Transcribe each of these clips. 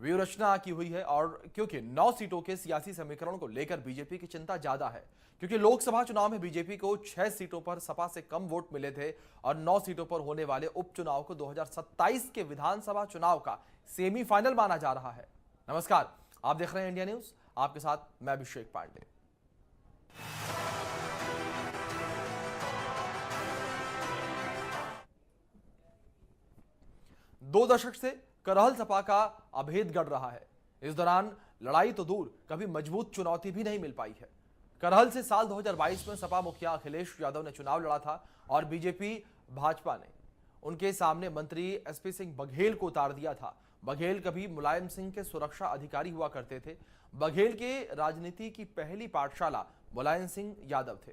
View रचना की हुई है। और क्योंकि 9 सीटों के सियासी समीकरण को लेकर बीजेपी की चिंता ज्यादा है, क्योंकि लोकसभा चुनाव में बीजेपी को 6 सीटों पर सपा से कम वोट मिले थे और 9 सीटों पर होने वाले उपचुनाव को 2027 के विधानसभा चुनाव का सेमीफाइनल माना जा रहा है। नमस्कार, आप देख रहे हैं इंडिया न्यूज, आपके साथ मैं अभिषेक पांडे। दो दशक से करहल सपा का अभेद गढ़ रहा है। इस दौरान लड़ाई तो दूर, कभी मजबूत चुनौती भी नहीं मिल पाई है। करहल से साल 2022 में सपा मुखिया अखिलेश यादव ने चुनाव लड़ा था और बीजेपी भाजपा ने उनके सामने मंत्री एसपी सिंह बघेल को उतार दिया था। बघेल कभी मुलायम सिंह के सुरक्षा अधिकारी हुआ करते थे। बघेल के राजनीति की पहली पाठशाला मुलायम सिंह यादव थे।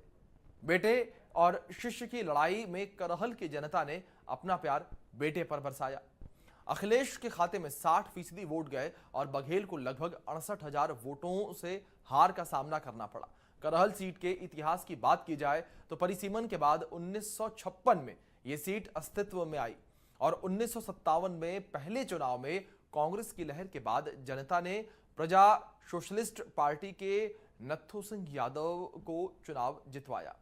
बेटे और शिष्य की लड़ाई में करहल की जनता ने अपना प्यार बेटे पर बरसाया। अखिलेश के खाते में 60% वोट गए और बघेल को लगभग 68,000 वोटों से हार का सामना करना पड़ा। करहल सीट के इतिहास की बात की जाए तो परिसीमन के बाद 1956 में यह सीट अस्तित्व में आई और 1957 में पहले चुनाव में कांग्रेस की लहर के बाद जनता ने प्रजा सोशलिस्ट पार्टी के नत्थू सिंह यादव को चुनाव जितवाया।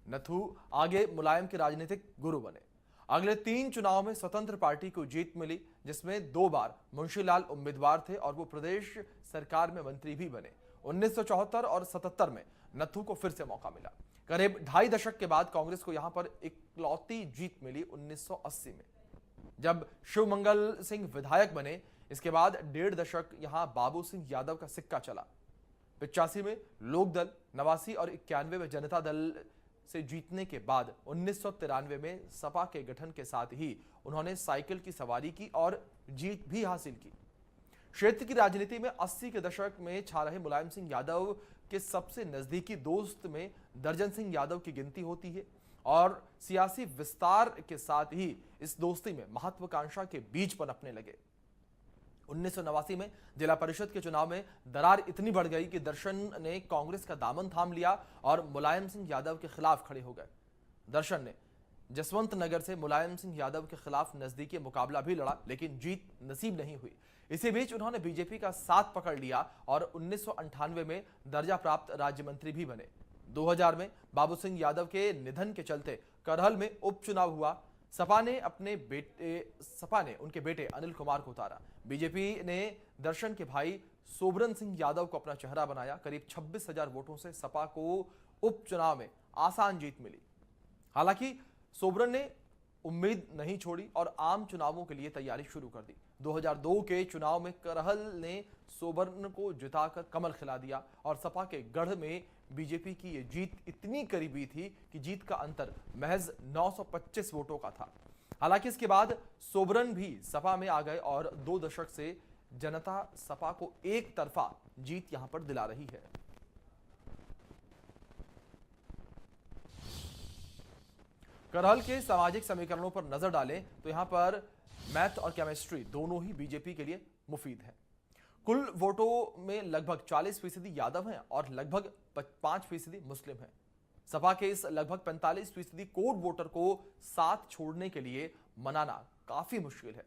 नथु आगे मुलायम के राजनीतिक गुरु बने। अगले 3 चुनाव में स्वतंत्र पार्टी को जीत मिली, जिसमें 2 बार मुंशीलाल उम्मीदवार थे और वो प्रदेश सरकार में मंत्री भी बने। 1974 और 77 में नथु को फिर से मौका मिला। करीब 2.5 दशक के बाद कांग्रेस को यहां पर इकलौती जीत मिली 1980 में, जब शिवमंगल सिंह विधायक बने। इसके बाद 1.5 दशक यहां बाबू सिंह यादव का सिक्का चला। 85 में लोकदल, 89 और 91 में जनता दल से जीतने के बाद 1993 में सपा के गठन के साथ ही उन्होंने साइकिल की सवारी की और जीत भी हासिल की। क्षेत्र की राजनीति में 80 के दशक में छा रहे मुलायम सिंह यादव के सबसे नजदीकी दोस्त में दर्जन सिंह यादव की गिनती होती है और सियासी विस्तार के साथ ही इस दोस्ती में महत्वाकांक्षा के बीज पनपने लगे। 1989 में जिला परिषद के चुनाव में दरार इतनी बढ़ गई कि दर्शन ने कांग्रेस का दामन थाम लिया और मुलायम सिंह यादव के खिलाफ खड़े हो गए। दर्शन ने जसवंत नगर से मुलायम सिंह यादव के खिलाफ नजदीकी मुकाबला भी लड़ा, लेकिन जीत नसीब नहीं हुई। इसी बीच उन्होंने बीजेपी का साथ पकड़ लिया और 1998 में दर्जा प्राप्त राज्य मंत्री भी बने। 2000 में बाबू सिंह यादव के निधन के चलते करहल में उपचुनाव हुआ। सपा ने उनके बेटे अनिल कुमार को उतारा। बीजेपी ने दर्शन के भाई सोबरन सिंह यादव को अपना चेहरा बनाया। करीब 26,000 वोटों से सपा को उपचुनाव में आसान जीत मिली। हालांकि सोबरन ने उम्मीद नहीं छोड़ी और आम चुनावों के लिए तैयारी शुरू कर दी। 2002 के चुनाव में करहल ने सोबरन को जिताकर कमल खिला दिया और सपा के गढ़ में बीजेपी की यह जीत इतनी करीबी थी कि जीत का अंतर महज 925 वोटों का था। हालांकि इसके बाद सोबरन भी सपा में आ गए और 2 दशक से जनता सपा को एक तरफा जीत यहां पर दिला रही है। करहल के सामाजिक समीकरणों पर नजर डालें तो यहां पर मैथ और केमिस्ट्री दोनों ही बीजेपी के लिए मुफीद है। कुल वोटों में लगभग 40% यादव हैं और लगभग 5% मुस्लिम हैं। सपा के इस लगभग 45% कोड वोटर को साथ छोड़ने के लिए मनाना काफी मुश्किल है।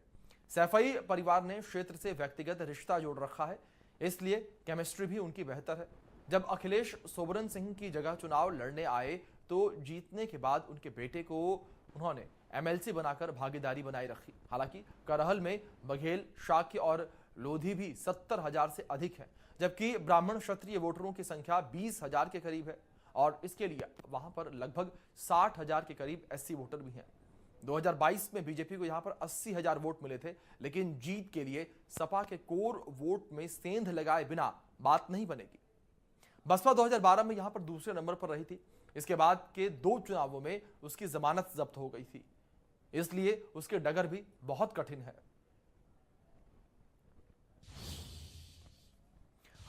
सैफई परिवार ने क्षेत्र से व्यक्तिगत रिश्ता जोड़ रखा है, इसलिए केमिस्ट्री भी उनकी बेहतर है। जब अखिलेश सोबरन सिंह की जगह चुनाव लड़ने आए तो जीतने के बाद उनके बेटे को उन्होंने एमएलसी बनाकर भागीदारी बनाए रखी। हालांकि करहल में बघेल, शाक्य और लोधी भी 70,000 से अधिक है, जबकि ब्राह्मण क्षत्रिय वोटरों की संख्या 20,000 के करीब है और इसके लिए वहां पर लगभग 60,000 के करीब एससी वोटर भी हैं। 2022 में बीजेपी को यहां पर 80,000 वोट मिले थे, लेकिन जीत के लिए सपा के कोर वोट में सेंध लगाए बिना बात नहीं बनेगी। बसपा 2012 में यहां पर दूसरे नंबर पर रही थी। इसके बाद के 2 चुनावों में उसकी जमानत जब्त हो गई थी, इसलिए उसके डगर भी बहुत कठिन है।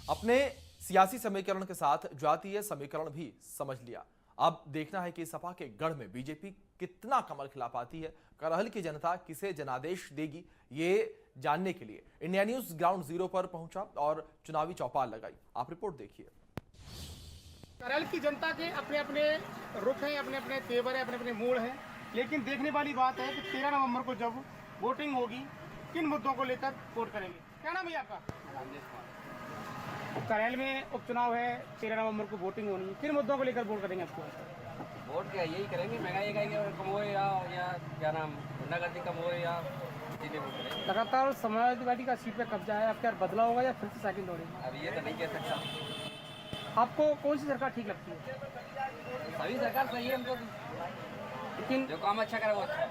अपने सियासी समीकरण के साथ जातीय समीकरण भी समझ लिया। अब देखना है कि सपा के गढ़ में बीजेपी कितना कमल खिला पाती है। करहल की जनता किसे जनादेश देगी, ये जानने के लिए इंडिया न्यूज ग्राउंड जीरो पर पहुंचा और चुनावी चौपाल लगाई। आप रिपोर्ट देखिए। करहल की जनता के अपने अपने रुख हैं, अपने अपने तेवर हैं, अपने अपने मूड हैं, लेकिन देखने वाली बात है कि 13 नवंबर को जब वोटिंग होगी किन मुद्दों को लेकर वोट करेंगे? क्या नाम है आपका? करेल में उपचुनाव है, 13 नवंबर को वोटिंग होनी है। किन मुद्दों को लेकर वोट करेंगे आपको? वोट क्या यही करेंगे, महंगाई कम हो या क्या नाम गुंडागर्दी कम हो या इसीलिए वोट करेंगे। लगातार समाजवादी का सीट पे कब्जा है, अब क्या बदला होगा या फिर से साइकिल दौड़ेगी? अब ये तो नहीं कह सकता। आपको कौन सी सरकार ठीक लगती है? सभी सरकार सही है, हमको लेकिन जो काम अच्छा करे वो अच्छा है।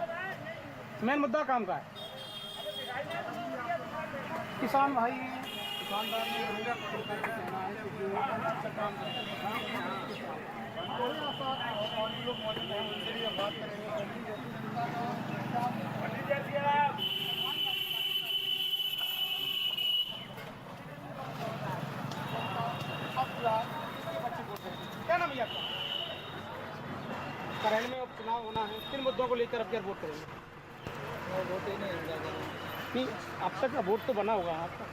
मेन मुद्दा काम का है। किसान भाई दुकानदार ने कहना है कि जो अच्छा काम लोग मौजूद हैं उनसे भी हम बात करेंगे। क्या नाम है आपका? करेल में उपचुनाव होना है, किन मुद्दों को लेकर अब क्या वोट करेंगे? वोट ही नहीं, अब तक का वोट तो बना होगा आपका।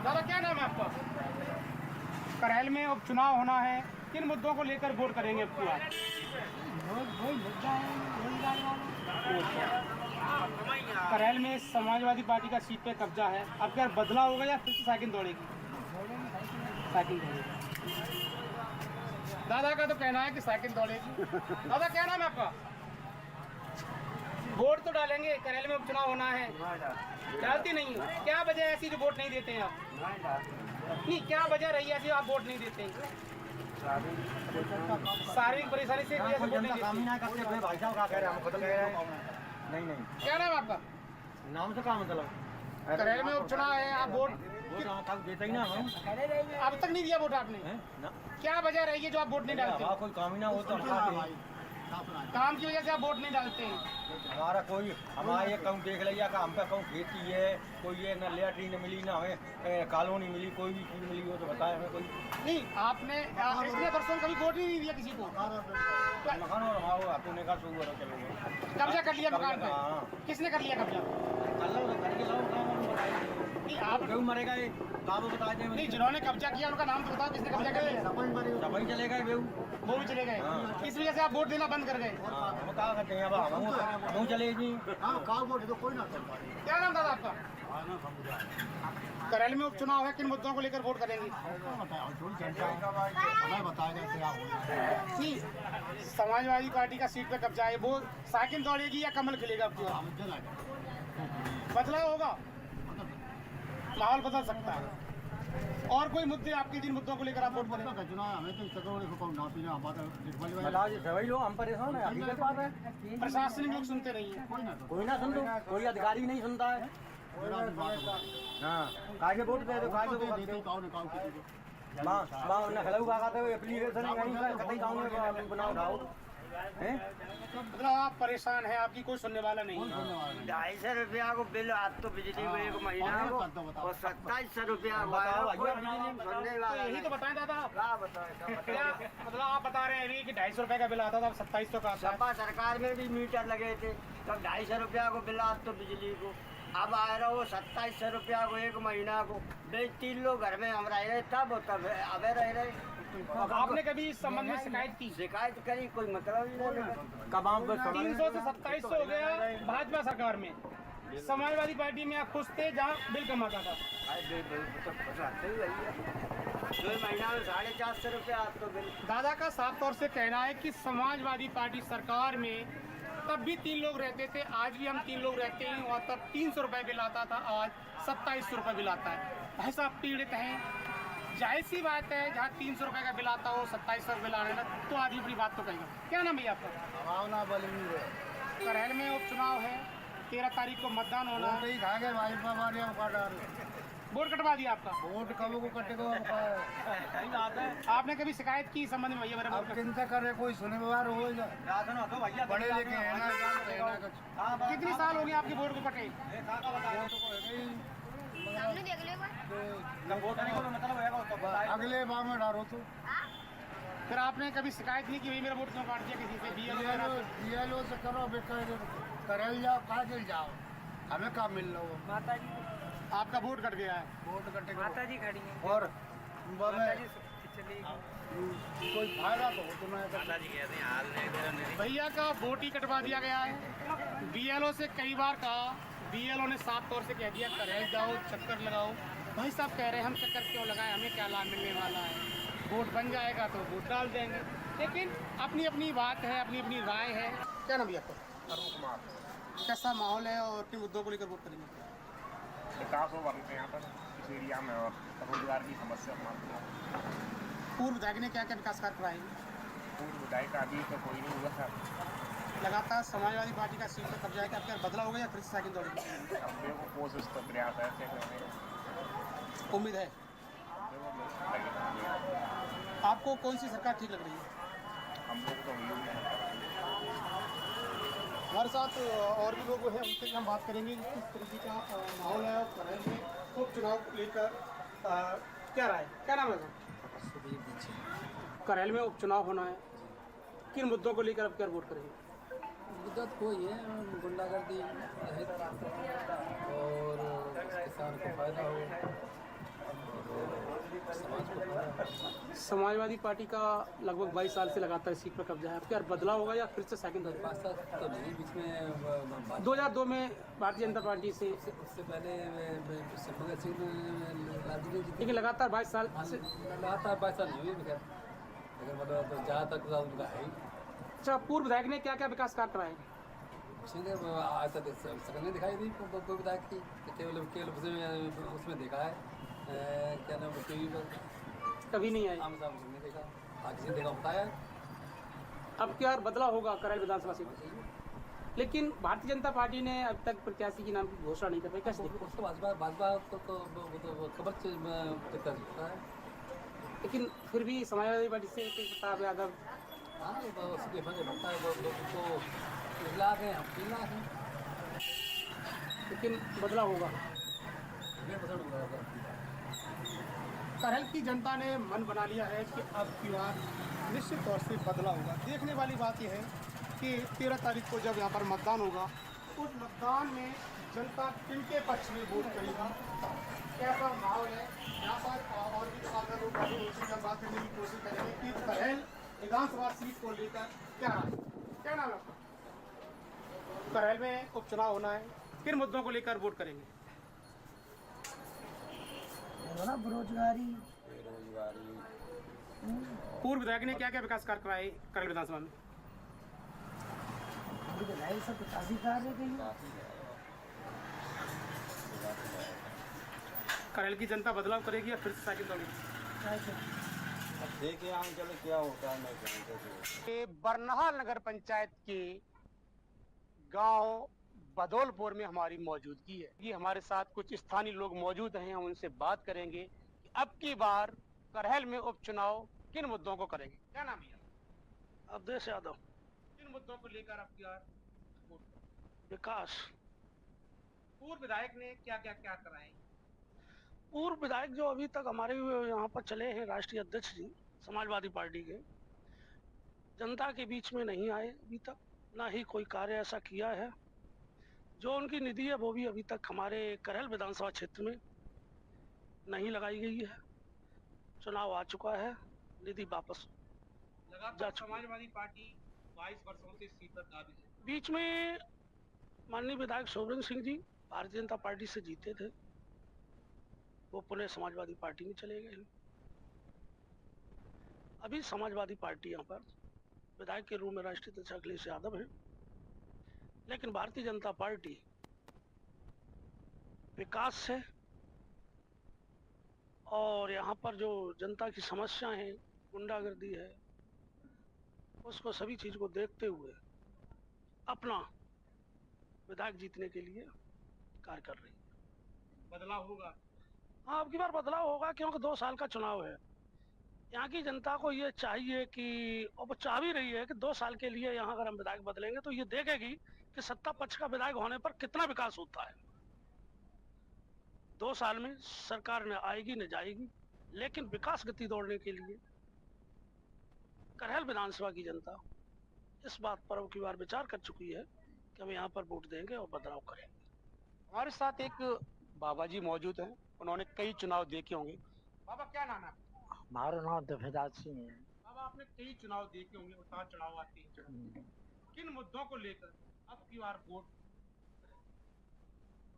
दादा क्या नाम है आपका? करेल में उपचुनाव होना है, किन मुद्दों को लेकर वोट करेंगे अब की बार? करेल में समाजवादी पार्टी का सीट पे कब्जा है, अब क्या बदला होगा या फिर से साइकिल दौड़ेगी? साइकिल दौड़ेगी। दादा का तो कहना है कि साइकिल दौड़ेगी। दादा क्या नाम है आपका? वोट तो डालेंगे, करेल में उपचुनाव होना है, डालती नहीं हो, क्या वजह है ऐसी जो वोट नहीं देते हैं आप? नहीं, क्या वजह रही है ऐसी आप वोट नहीं देते हैं? शारीरिक परेशानी से वजह से वोट नहीं देते? नहीं नहीं क्या नाम है आपका? नाम से क्या मतलब? करेल में उपचुनाव है, आप वोट देते ही ना हम अब तक नहीं दिया वोट आपने? ना क्या वजह रही है जो आप वोट नहीं डालते? कोई काम ही ना हो तो हम खाते। काम की वजह से आप वोट नहीं डालते हैं। हमारा कोई हमारा ये कहूँ देख लिया कि हम पे कहूँ खेती है, कोई ये न लेटरीन मिली ना हमें कॉलोनी मिली, कोई भी चीज़ मिली हो तो बताए हमें कोई। नहीं, आपने इतने वर्षों में कभी वोट ही नहीं दिया किसी को? मकान और हमारा तूने का शुरू करो चलेंगे कब्जा कर लिया मकान पे? हाँ। किसने कर लिया कब्जा? कर लो करके लाओ काम नहीं, आप क्यों मरेगा ये काम बता दें नहीं, जिन्होंने कब्जा किया उनका नाम तो बताओ, किसने कब्जा किया? सफाई चलेगा बेहू। वो भी चले गए, हाँ। इस वजह से आप वोट देना बंद कर गए। हम क्या करते हैं अब हम चले जी। क्या नाम दादा आपका? करेल में उपचुनाव है, किन मुद्दों को लेकर वोट करेंगे? नहीं, समाजवादी पार्टी का सीट पे कब्जा है, वो साइकिल दौड़ेगी या कमल खिलेगा? आपकी बदलाव होगा, माहौल बदल सकता है। और कोई मुद्दे आपके, जिन मुद्दों को लेकर आप वोट करेंगे? बताओ जी सभी लोग हम परेशान है, अभी बात है। प्रशासनिक लोग सुनते नहीं है। कोई ना सुन दो, कोई अधिकारी नहीं सुनता है। हाँ काहे वोट दे दो, काहे को मां ने खलऊ का कहते हुए एप्लीकेशन नहीं कर कतई गांव में बनाओ ढाओ हैं। मतलब आप परेशान हैं, आपकी कोई सुनने वाला नहीं है। 250 रुपया को बिल आज तो बिजली को एक महीना को और 2700 रुपया तो यही तो बताएं दादा आप। क्या बताएं क्या मतलब आप बता रहे हैं अभी कि 250 रुपए का बिल आता था, अब 2700 का आता है। सपा सरकार में भी मीटर लगे थे, तब 250 रुपया को बिल आज तो बिजली को, अब आ रहा हो 2700 रुपया को एक महीना को। बेच 3 लोग घर में हम रह रहे तब अब रह रहे। आपने कभी इस संबंध में शिकायत की? शिकायत करी, कोई मतलब ही नहीं। कबाब 300 से 2700 हो गया भाजपा सरकार में। समाजवादी पार्टी में आप खुश थे जहाँ बिल कम आता था? 2 महीना में 450 रुपया आज तो बिल। दादा का साफ तौर से कहना है कि समाजवादी पार्टी सरकार में तब भी 3 लोग रहते थे, आज भी हम 3 लोग रहते हैं, और तब 300 रुपये बिल आता था, आज 2700 रुपये बिल आता है। भाई साहब पीड़ित हैं, जाहिर सी बात है, जहाँ 300 रुपये का बिल आता हो 2700 बिल आने लगा तो आदमी अपनी बात तो कहेगा। क्या नाम है आपका? करेल में उपचुनाव है, 13 तारीख को मतदान होना है। वोट कटवा दिया आपका? वोट कब को कटेगा? आपने कभी शिकायत की इस संबंध में? भैया मेरा अब चिंता करे कोई सुने व्यवहार हो बड़े लेके है ना कितनी साल हो गए आपके वोट को कटे? अगले बार में डालो तो फिर आपने कभी शिकायत नहीं की भाई मेरा वोट क्यों काट दिया किसी से? BLO से करो, करेल जाओ, काजल जाओ, हमें काम मिल रहा हो। आपका वोट कट गया है। वोट कटे माता जी खड़ी हैं। और माता जी चली कोई फायदा तो हो तुम्हें भैया का वोट ही कटवा दिया गया है। बीएलओ से कई बार कहा, बीएलओ ने साफ तौर से कह दिया करेल जाओ चक्कर लगाओ। भाई साहब कह रहे हैं हम चक्कर क्यों लगाएं, हमें क्या लाभ मिलने वाला है, वोट बन जाएगा तो वोट डाल देंगे। लेकिन अपनी अपनी बात है, अपनी अपनी राय है। क्या नाम भैया आपका? अरुण कुमार। कैसा माहौल है और किन मुद्दों को लेकर वोट करेंगे? विकास हो बनते यहाँ पर इस एरिया में और रोजगार की समस्या समाप्त हो। पूर्व विधायक ने क्या क्या विकास कार्य कराए? पूर्व विधायक का अभी तो कोई नहीं हुआ सर। लगातार समाजवादी पार्टी का सीट पर कब्जा है, क्या बदला होगा या फिर से साइकिल दौड़ेगी? अब देखो कोशिश तो प्रयास है ऐसे करने उम्मीद है। लगेगा। आपको कौन सी सरकार ठीक लग रही है? हम लोग तो वही हैं। हमारे साथ और भी लोग हैं, उनसे भी हम बात करेंगे कि किस तरीके का माहौल है और करेल में उपचुनाव को लेकर क्या राय, क्या नाम है? करेल में उपचुनाव होना है, किन मुद्दों को लेकर अब क्या वोट करेंगे? मुद्दा कोई है, गुंडागर्दी है और किसान को फायदा हो, समाज को फायदा हो। समाजवादी पार्टी का लगभग 22 साल से लगातार सीट पर कब्जा है, अब क्या बदलाव होगा या फिर से सेकंड दौर? 5 साल तो नहीं, बीच में 2002 में भारतीय जनता पार्टी से, उससे पहले भगत सिंह लालजी ने जीती। लेकिन लगातार 22 साल से। लगातार 22 साल नहीं हुए खैर, अगर मतलब तो जहाँ तक उनका है ही। अच्छा, पूर्व विधायक ने क्या क्या विकास कार्य कराए? आज तक शकल नहीं दिखाई दी कोई विधायक की, केवल उसमें देखा है क्या नाम टीवी पर, कभी नहीं आए, आम सामने नहीं देखा, किसी देखा बताया। अब क्या बदलाव होगा करेल विधानसभा सीट? लेकिन भारतीय जनता पार्टी ने अब तक प्रत्याशी के नाम की घोषणा नहीं कर पाई, कैसे? उसको भाजपा तो खबर चलता है, लेकिन फिर भी समाजवादी पार्टी से प्रताप यादव, हाँ उसके फंसे बनता है तो 1 लाख है, हम 3 लाख हैं, लेकिन बदलाव होगा। 100% होगा। करेल की जनता ने मन बना लिया है कि अब की बार निश्चित तौर से बदलाव होगा। देखने वाली बात यह है कि 13 तारीख को जब यहाँ पर मतदान होगा, उस मतदान में जनता किनके पक्ष में वोट करेगी, कैसा माहौल है यहाँ पर। और भी आगे लोग उनसे जब बात करने की कोशिश करेंगे कि करेल विधानसभा सीट को लेकर क्या राय, क्या नाम है आपका? करेल में उपचुनाव होना है, किन मुद्दों को लेकर वोट करेंगे? बेरोजगारी। पूर्व विधायक ने क्या क्या विकास कार्य कराए करेल विधानसभा में? सब काफी कार्य कही। करेल की जनता बदलाव करेगी या फिर से साइकिल दौड़ेगी? देखिए आगे चलो क्या होता है, मैं जानते ये बरनहाल नगर पंचायत के गांव बदौलपुर में हमारी मौजूदगी है। ये हमारे साथ कुछ स्थानीय लोग मौजूद हैं, हम उनसे बात करेंगे कि अब की बार करेल में उपचुनाव किन मुद्दों को करेंगे। क्या नाम है? अवधेश यादव। किन मुद्दों को लेकर अब की बार वोट? विकास। पूर्व विधायक ने क्या क्या क्या कराए? पूर्व विधायक जो अभी तक हमारे यहाँ पर चले हैं, राष्ट्रीय अध्यक्ष जी समाजवादी पार्टी के, जनता के बीच में नहीं आए अभी तक, ना ही कोई कार्य ऐसा किया है। जो उनकी निधि है वो भी अभी तक हमारे करेल विधानसभा क्षेत्र में नहीं लगाई गई है। चुनाव आ चुका है, निधि वापस लगातार समाजवादी पार्टी 22 वर्षों से सीट पर काबिज है। बीच में माननीय विधायक सोवरेन सिंह जी भारतीय जनता पार्टी से जीते थे, वो पुनः समाजवादी पार्टी में चले गए। अभी समाजवादी पार्टी यहाँ पर विधायक के रूप में राष्ट्रीय अध्यक्ष अखिलेश यादव है, लेकिन भारतीय जनता पार्टी विकास से और यहाँ पर जो जनता की समस्या है, गुंडागर्दी है, उसको सभी चीज को देखते हुए अपना विधायक जीतने के लिए कार्य कर रही है। बदलाव होगा? हाँ, अब की बार बदलाव होगा, क्योंकि 2 साल का चुनाव है। यहाँ की जनता को ये चाहिए कि, और वो चाह भी रही है कि 2 साल के लिए यहाँ अगर हम विधायक बदलेंगे तो ये देखेगी कि सत्ता पक्ष का विधायक होने पर कितना विकास होता है। 2 साल में सरकार न आएगी न जाएगी, लेकिन विकास गति दौड़ने के लिए करेल विधानसभा की जनता इस बात पर अब की बार विचार कर चुकी है कि हम यहाँ पर वोट देंगे और बदलाव करेंगे। हमारे साथ एक बाबा जी मौजूद हैं, उन्होंने कई चुनाव देखे होंगे। बाबा क्या नाम है? हमारा नाम दफेदार सिंह है। बाबा आपने कई चुनाव देखे होंगे, उतार चढ़ाव आते हैं, किन मुद्दों को लेकर अब की बार वोट?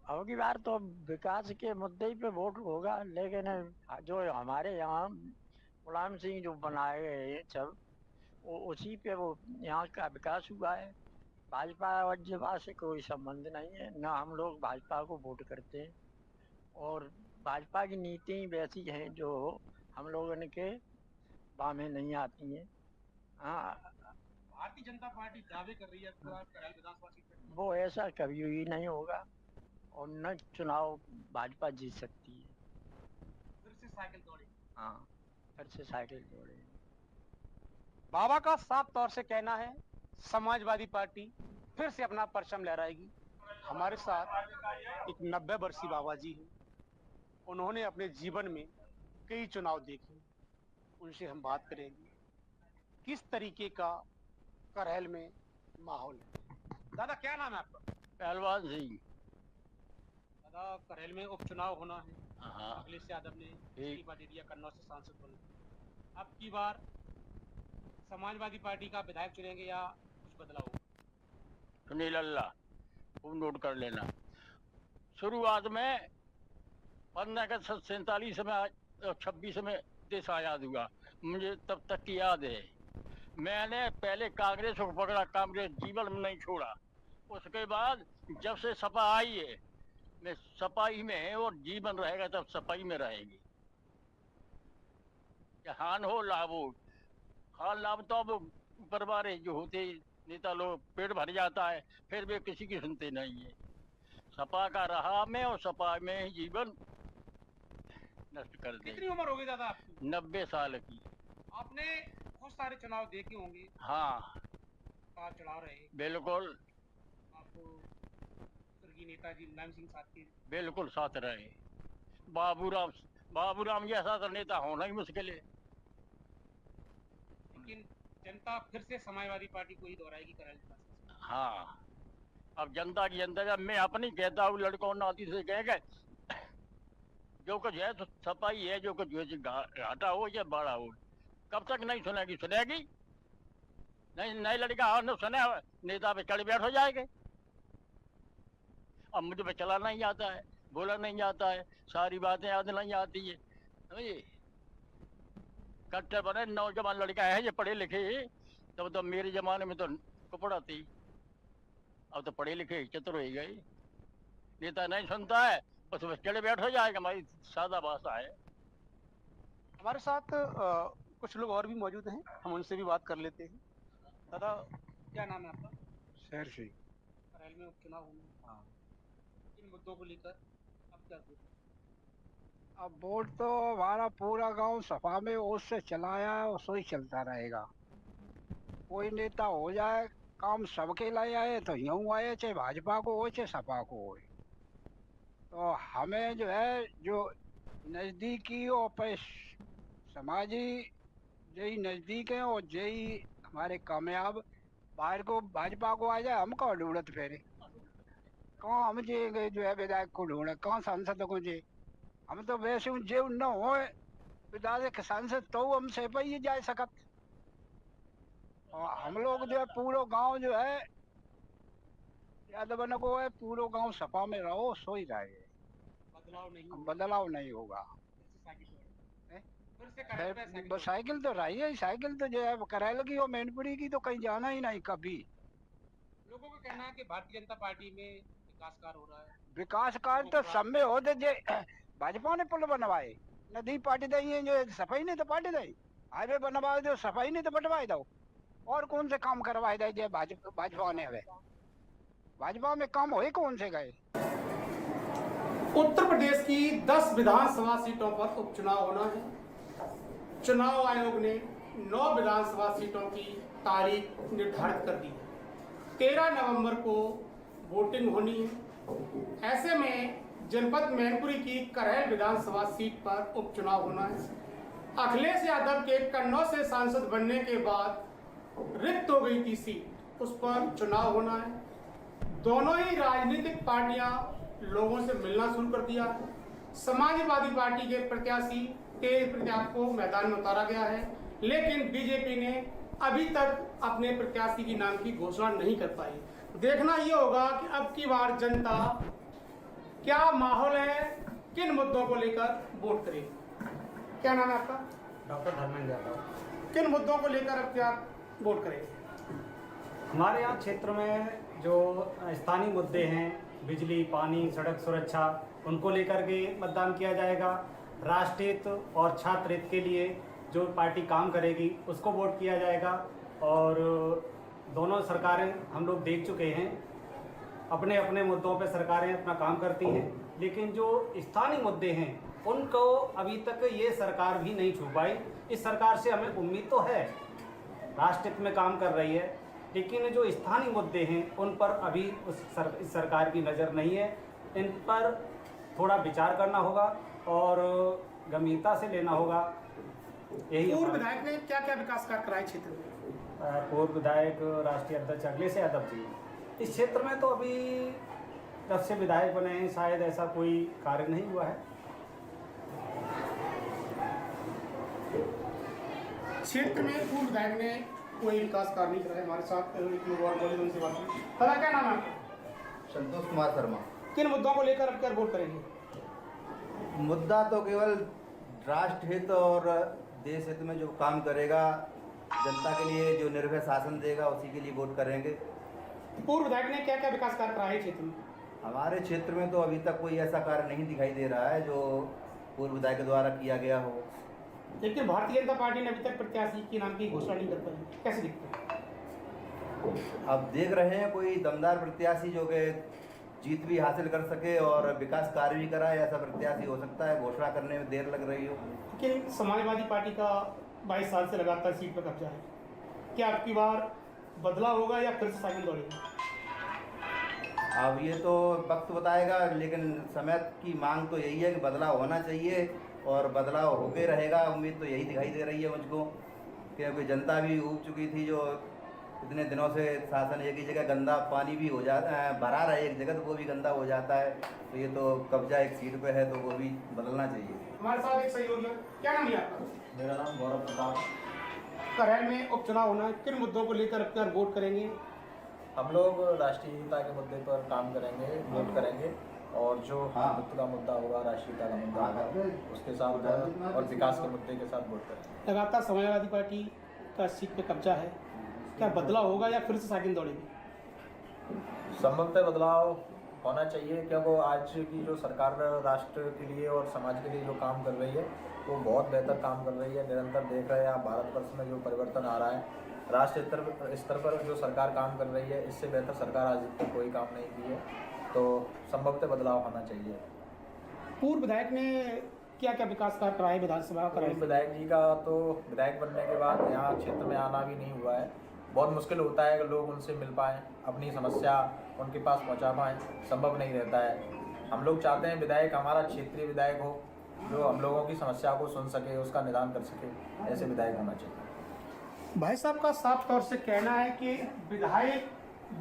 अब की बार तो विकास के मुद्दे ही पे वोट होगा, लेकिन जो हमारे यहाँ मुलायम सिंह जो बनाए गए हैं सब, वो उसी पे वो यहाँ का विकास हुआ है। भाजपा और जपा से कोई संबंध नहीं है, ना हम लोग भाजपा को वोट करते हैं, और भाजपा की नीति वैसी हैं जो हम लोगों के बामे नहीं आती हैं। हाँ, भारतीय जनता पार्टी दावे कर रही है करहल विधानसभा सीट पर। वो ऐसा कभी भी नहीं होगा, और न चुनाव भाजपा जीत सकती है। फिर से साइकिल दौड़े। हाँ, फिर से साइकिल दौड़े। बाबा का साफ तौर से कहना है समाजवादी पार्टी फिर से अपना परचम लहराएगी। हमारे साथ एक 90 वर्षीय बाबा जी हैं, उन्होंने अपने जीवन में कई चुनाव देखे, उनसे हम बात करेंगे किस तरीके का करहल में माहौल है। दादा क्या नाम है आपका? पहलवान सिंह। दादा करहल में उपचुनाव होना है, हाँ, अखिलेश यादव ने इस्तीफा दे दिया, कन्नौज से सांसद बने। अब की बार समाजवादी पार्टी का विधायक चुनेंगे या कुछ बदलाव होगा? सुनील अल्लाह वो नोट कर लेना। शुरुआत में 15 अगस्त 47 में 26 में देश आज़ाद हुआ, मुझे तब तक की याद है। मैंने पहले कांग्रेस को पकड़ा, कांग्रेस जीवन में नहीं छोड़ा। उसके बाद जब से सपा आई है, मैं सपा ही में है, और जीवन रहेगा तब सपा ही में रहेगी। हान हो लाभ हो, हाँ लाभ तो अब ऊपर वाले जो होते नेता लोग, पेट भर जाता है, फिर वे किसी की सुनते नहीं है। सपा का रहा में, और सपा में ही जीवन नष्ट कर दे। कितनी उम्र होगी दादा आपकी? 90 साल की। आपने बहुत सारे चुनाव देखे होंगे। हाँ, उतार चढ़ाव रहे। बिल्कुल। आपको स्वर्गीय नेताजी मुलायम सिंह साथ के बिल्कुल साथ रहे। बाबूराम जैसा तो नेता होना ही मुश्किल है। लेकिन जनता फिर से समाजवादी पार्टी को ही दोहराएगी करहल विधानसभा। हाँ, अब जनता की जनता, जब मैं अपनी कहता हूँ लड़कों नाती से कह गए, जो कुछ है तो सफाई है, जो कुछ घाटा हो या बड़ा हो, कब तक नहीं सुनेगी? सुनेगी नहीं, नई लड़का और न सुने, नेता पे चढ़ बैठ हो जाएंगे। अब मुझे पे चला नहीं आता है, बोला नहीं जाता है, सारी बातें याद नहीं आती है। समझिए, कट्टर बने नौजवान लड़का है, ये पढ़े लिखे, तब तो मेरे जमाने में तो कपड़ा थी, अब तो पढ़े लिखे चतुर हो गए। नेता नहीं सुनता है, बस बस चढ़े बैठ हो जाएगा, हमारी सादा भाषा है। हमारे साथ कुछ लोग और भी मौजूद हैं, हम उनसे भी बात कर लेते हैं। दादा क्या नाम है आपका? शहर से। करहल में उपचुनाव होंगे, इन मुद्दों को लेकर अब क्या सोच? अब वोट तो हमारा पूरा गांव सपा में उससे चलाया है, उससे ही चलता रहेगा। कोई नेता हो जाए, काम सबके लिए आए, तो यूँ आए, चाहे भाजपा को हो चाहे सपा को हो। तो हमें जो है, जो नज़दीकी और समाजी यही नज़दीक है, और यही हमारे कामयाब, बाहर को भाजपा को आ जाए, हम कहाँ ढूंढत फेरे, कहाँ हम जाएंगे जो है विधायक को ढूंढे, कहाँ सांसद को जे, हम तो वैसे जो न हो विधायक सांसद तो हम से पे ही जा सकत। और हम लोग जो है पूरा गांव जो है यादव को है, पूरा गांव सपा में रहो, सो ही रहे, बदलाव नहीं होगा। साइकिल तो रही है, साइकिल तो जो है करहल की और मैनपुरी की तो कहीं जाना ही नहीं कभी। लोगों का कहना है कि भारतीय जनता पार्टी में विकास कार्य हो रहा है। विकास कार्य तो सब में होते, जे भाजपा ने पुल बनवाए, नदी पाटी दी है, जो सफाई नहीं तो पाटी दी, हाईवे बनवाए दो, सफाई नहीं तो बटवाए दो, और कौन से काम करवाए दे जो भाजपा ने? हवे भाजपा में काम हो कौन से गए? उत्तर प्रदेश की 10 विधानसभा सीटों पर उपचुनाव होना है। चुनाव आयोग ने 9 विधानसभा सीटों की तारीख निर्धारित कर दी है। 13 नवंबर को वोटिंग होनी है। ऐसे में जनपद मैनपुरी की करहल विधानसभा सीट पर उपचुनाव होना है। अखिलेश यादव के कन्नौज से सांसद बनने के बाद रिक्त हो गई थी सीट, उस पर चुनाव होना है। दोनों ही राजनीतिक पार्टियां लोगों से मिलना शुरू कर दिया। समाजवादी पार्टी के प्रत्याशी 13 प्रत्याशी को मैदान में उतारा गया है, लेकिन बीजेपी ने अभी तक अपने प्रत्याशी की नाम की घोषणा नहीं कर पाई। देखना ये होगा कि अब की बार जनता क्या माहौल है, किन मुद्दों को लेकर वोट करेगी। क्या नाम है आपका? डॉक्टर धर्मेंद्र यादव। किन मुद्दों को लेकर अब क्या वोट करेंगे? हमारे यहाँ क्षेत्र में जो स्थानीय मुद्दे हैं, बिजली, पानी, सड़क सुरक्षा, उनको लेकर के मतदान किया जाएगा। राष्ट्र हित और छात्र हित के लिए जो पार्टी काम करेगी उसको वोट किया जाएगा। और दोनों सरकारें हम लोग देख चुके हैं, अपने अपने मुद्दों पे सरकारें अपना काम करती हैं, लेकिन जो स्थानीय मुद्दे हैं उनको अभी तक ये सरकार भी नहीं छू पाई। इस सरकार से हमें उम्मीद तो है, राष्ट्र हित में काम कर रही है, लेकिन जो स्थानीय मुद्दे हैं उन पर अभी इस सरकार की नज़र नहीं है। इन पर थोड़ा विचार करना होगा और गंभीरता से लेना होगा। यही पूर्व विधायक ने क्या क्या विकास कार्य कराए क्षेत्र में? पूर्व विधायक राष्ट्रीय अध्यक्ष अखिलेश यादव जी, इस क्षेत्र में तो अभी जब से विधायक बने हैं शायद ऐसा कोई कार्य नहीं हुआ है। क्षेत्र में पूर्व विधायक ने कोई विकास कार्य नहीं कराया। हमारे साथ एक लोग और बोले, उनसे बात की। पता क्या नाम है आपका? संतोष कुमार शर्मा। किन मुद्दों को लेकर अब क्या वोट करेंगे? मुद्दा तो केवल राष्ट्र हित और देश हित में जो काम करेगा, जनता के लिए जो निर्भय शासन देगा, उसी के लिए वोट करेंगे। पूर्व विधायक ने क्या क्या विकास कार्य कराए क्षेत्र में? हमारे क्षेत्र में तो अभी तक कोई ऐसा कार्य नहीं दिखाई दे रहा है जो पूर्व विधायक के द्वारा किया गया हो। लेकिन भारतीय जनता पार्टी ने अभी तक प्रत्याशी के नाम की घोषणा नहीं कर पाई, कैसे दिखता है? अब देख रहे हैं कोई दमदार प्रत्याशी जो कि जीत भी हासिल कर सके और विकास कार्य भी कराए, ऐसा प्रत्याशी हो सकता है। घोषणा करने में देर लग रही हो। लेकिन समाजवादी पार्टी का 22 साल से लगातार सीट पर कब्जा है, क्या आपकी बार बदलाव होगा या फिर से साइकिल दौड़ेगी? अब ये तो वक्त बताएगा, लेकिन समय की मांग तो यही है कि बदलाव होना चाहिए और बदलाव होके रहेगा। उम्मीद तो यही दिखाई दे रही है मुझको, क्योंकि जनता भी ऊब चुकी थी। जो इतने दिनों से शासन एक ही जगह गंदा पानी भी हो जाता है, भरा रहा है एक जगह तो वो भी गंदा हो जाता है। तो ये तो कब्जा एक सीट पे है तो वो भी बदलना चाहिए। हमारे साथ एक सहयोगी है, क्या नाम है आपका? मेरा नाम गौरव प्रताप। करहल में उपचुनाव होना है, किन मुद्दों को लेकर अब क्या वोट करेंगे? हम लोग राष्ट्रीयता के मुद्दे पर काम करेंगे, वोट करेंगे, और जो हिंदुत्व का मुद्दा होगा, राष्ट्रीयता का मुद्दा होगा, उसके साथ और विकास के मुद्दे के साथ वोट करेंगे। लगातार समाजवादी पार्टी का सीट पे कब्जा है, क्या बदलाव होगा या फिर से साइकिल दौड़ेगी? संभवतः बदलाव होना चाहिए, क्योंकि आज की जो सरकार राष्ट्र के लिए और समाज के लिए जो काम कर रही है वो बहुत बेहतर काम कर रही है। निरंतर देख रहे हैं आप भारतवर्ष में जो परिवर्तन आ रहा है, राष्ट्रीय स्तर पर जो सरकार काम कर रही है, इससे बेहतर सरकार आज तक कोई काम नहीं की है। तो संभवतः बदलाव होना चाहिए। पूर्व विधायक ने क्या क्या विकास कार्य कराए विधानसभा? पूर्व विधायक जी का तो विधायक बनने के बाद यहाँ क्षेत्र में आना भी नहीं हुआ है। बहुत मुश्किल होता है कि लोग उनसे मिल पाएँ, अपनी समस्या उनके पास पहुँचा पाएँ, संभव नहीं रहता है। हम लोग चाहते हैं विधायक हमारा क्षेत्रीय विधायक हो, जो हम लोगों की समस्या को सुन सके, उसका निदान कर सके, ऐसे विधायक होना चाहिए। भाई साहब का साफ तौर से कहना है कि विधायक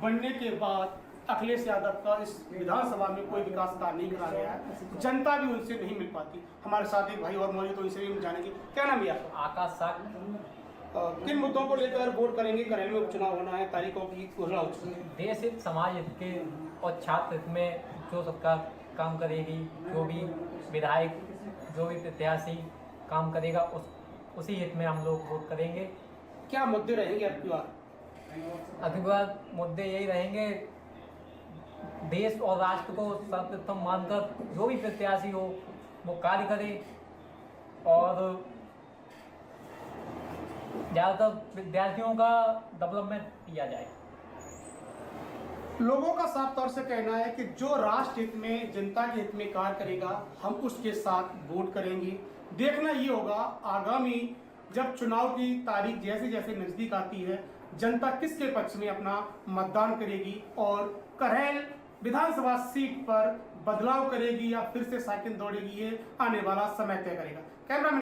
बनने के बाद अखिलेश यादव का इस विधानसभा में कोई विकास कार्य नहीं करा गया है, जनता भी उनसे नहीं मिल पाती। हमारे साथ एक भाई और मौजूद तो इनसे भी जानेंगे। क्या नाम है आपका? आकाश साग। किन मुद्दों को लेकर वोट करेंगे? करहल में उपचुनाव होना है, तारीखों की घोषणा हो चुकी है। देश हित, समाज हित के और छात्र हित में जो सरकार काम करेगी, जो भी विधायक, जो भी प्रत्याशी काम करेगा, उसी हित में हम लोग वोट करेंगे। क्या मुद्दे रहेंगे अब की बार? अगली बार मुद्दे यही रहेंगे, देश और राष्ट्र को सर्वप्रथम मानकर जो भी प्रत्याशी हो वो कार्य करे और ज़्यादातर विद्यार्थियों का डेवलपमेंट किया जाए। लोगों का साफ तौर से कहना है कि जो राष्ट्र हित में, जनता के हित में कार्य करेगा, हम उसके साथ वोट करेंगे। देखना ये होगा आगामी जब चुनाव की तारीख जैसे जैसे नजदीक आती है, जनता किसके पक्ष में अपना मतदान करेगी और करहल विधानसभा सीट पर बदलाव करेगी या फिर से साइकिल दौड़ेगी, ये आने वाला समय तय करेगा। कैमरा